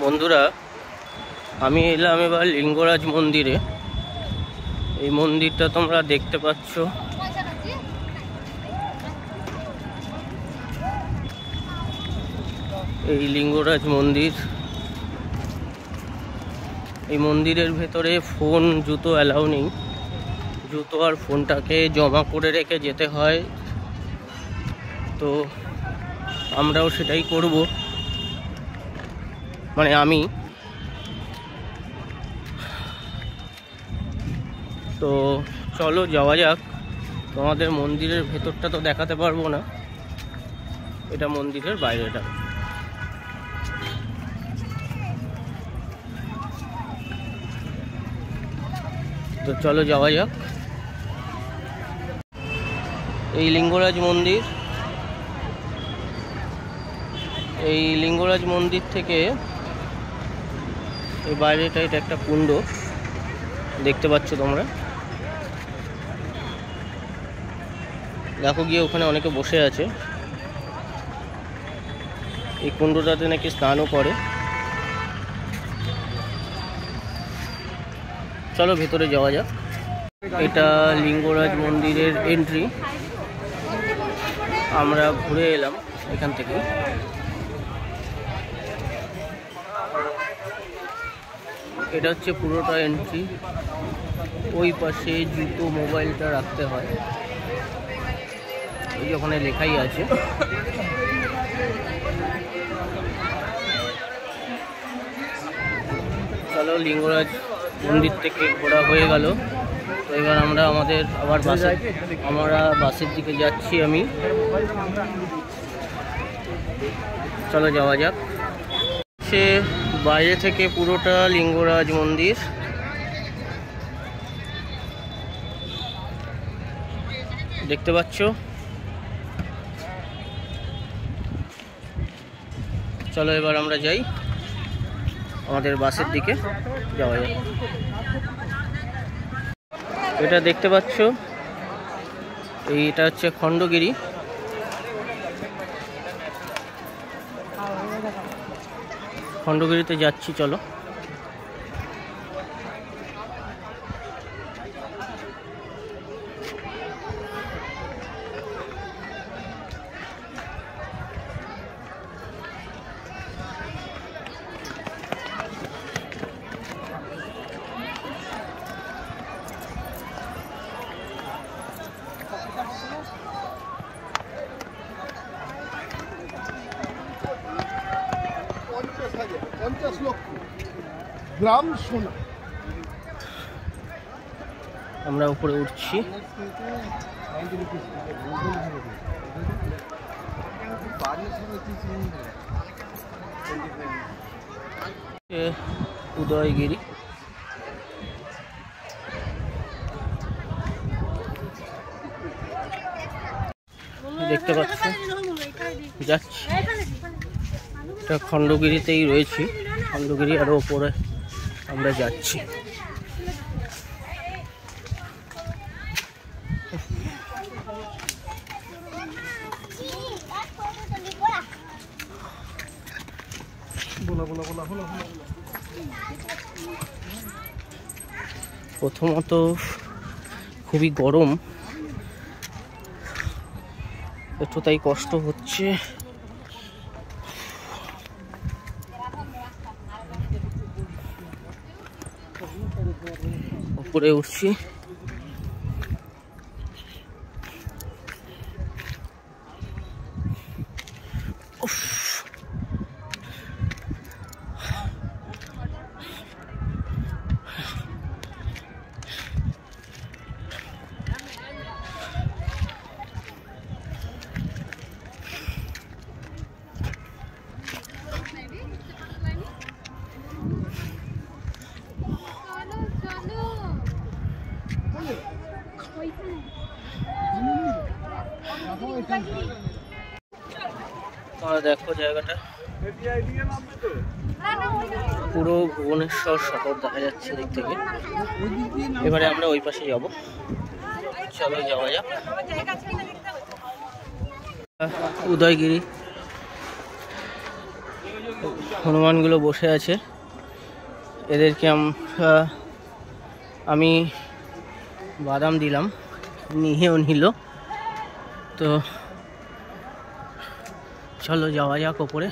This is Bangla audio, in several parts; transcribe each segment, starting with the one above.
বন্ধুরা, আমি এলাম এবার লিঙ্গরাজ মন্দিরে। এই মন্দিরটা তোমরা দেখতে পাচ্ছ। এই লিঙ্গরাজ মন্দির। এই মন্দিরের ভেতরে ফোন জুতো অ্যালাউ নেই। জুতো আর ফোনটাকে জমা করে রেখে যেতে হয়, তো আমরাও সেটাই করব। মানে আমি তো চলো যাওয়া যাক। তোমাদের মন্দিরের ভেতরটা তো দেখাতে পারবো না, এটা মন্দিরের বাইরেটা। তো চলো যাওয়া যাক। এই লিঙ্গরাজ মন্দির। এই লিঙ্গরাজ মন্দির থেকে এই বাইরেটা, এটা একটা কুণ্ড দেখতে পাচ্ছ তোমরা। দেখো গিয়ে, ওখানে অনেকে বসে আছে। এই কুণ্ডটাতে নাকি স্নানও করে। চলো ভেতরে যাওয়া যাক। এটা লিঙ্গরাজ মন্দিরের এন্ট্রি। আমরা ঘুরে এলাম এখান থেকে। এটা হচ্ছে পুরোটা এন্ট্রি। ওই পাশে জুতো মোবাইলটা রাখতে হয়, এই ওখানে লেখাই আছে। চলো, লিঙ্গরাজ মন্দির থেকে ঘোরা হয়ে গেল। তো এবার আমরা আবার বাসের দিকে যাচ্ছি আমি। চলো যাওয়া যাক। সে বাইরে থেকে পুরোটা লিঙ্গরাজ মন্দির। দেখতে পাচ্ছ। চলো এবার আমরা যাই, আমাদের বাসের দিকে যাওয়া যাক। এটা দেখতে পাচ্ছ, এইটা হচ্ছে খণ্ডগিরি। খণ্ডগিরিতে যাচ্ছি, চলো। আমরা উপরে উঠছি। উদয়গিরি। দেখতে পাচ্ছ, যাচ্ছি। এটা খণ্ডগিরিতেই রয়েছি। খণ্ডগিরি আরো উপরে আমরা যাচ্ছি। প্রথমত খুবই গরম, একটু তাই কষ্ট হচ্ছে। উপরে উঠছি। দেখো জায়গাটা, পুরো ভুবনেশ্বর শহর দেখা যাচ্ছে দিক থেকে। এবারে আমরা ওই পাশে যাব। চলো যাওয়া যাক। উদয়গিরি। হনুমানগুলো বসে আছে, এদেরকে আমি বাদাম দিলাম, নিয়েও নিল। তো চলো যাওয়া যাক ওপরে।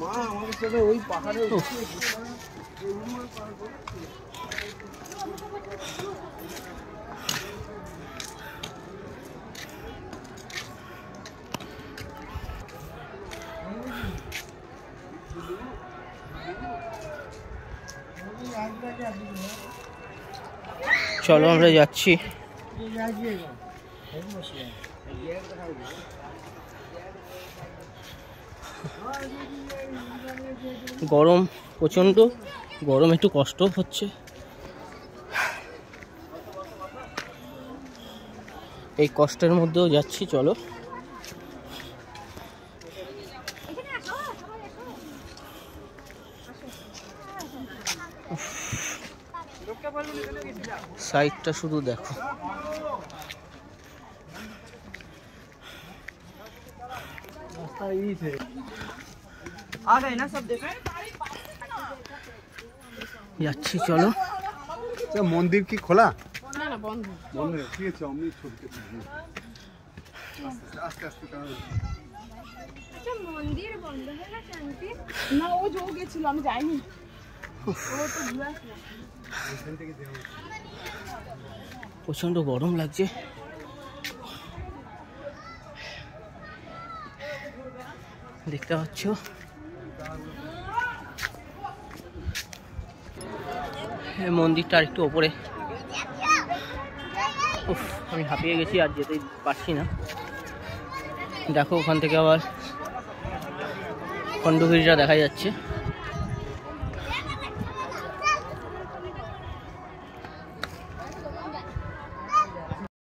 মা আমাদের সাথে ওই পাহাড়ে চলো আমরা যাচ্ছি। গরম প্রচণ্ড গরম, একটু কষ্ট হচ্ছে। এই কষ্টের মধ্যেও যাচ্ছি, চলো। সাইডটা শুধু দেখো, যাচ্ছি চলো। মন্দির কি খোলা? না না, বন্ধ। বন্ধ, ঠিক আছে। আমি ছবি আস্তে আস্তে মন্দির বন্ধ হয়ে গেছে আন্টি? না, ও যোগ গেছিল, আমি যাইনি। প্রচন্ড গরম লাগছে। দেখতে পাচ্ছ মন্দিরটা আর একটু ওপরে। আমি হাঁপিয়ে গেছি, আর যেতে পারছি না। দেখো ওখান থেকে আবার খণ্ডগিরিটা দেখা যাচ্ছে।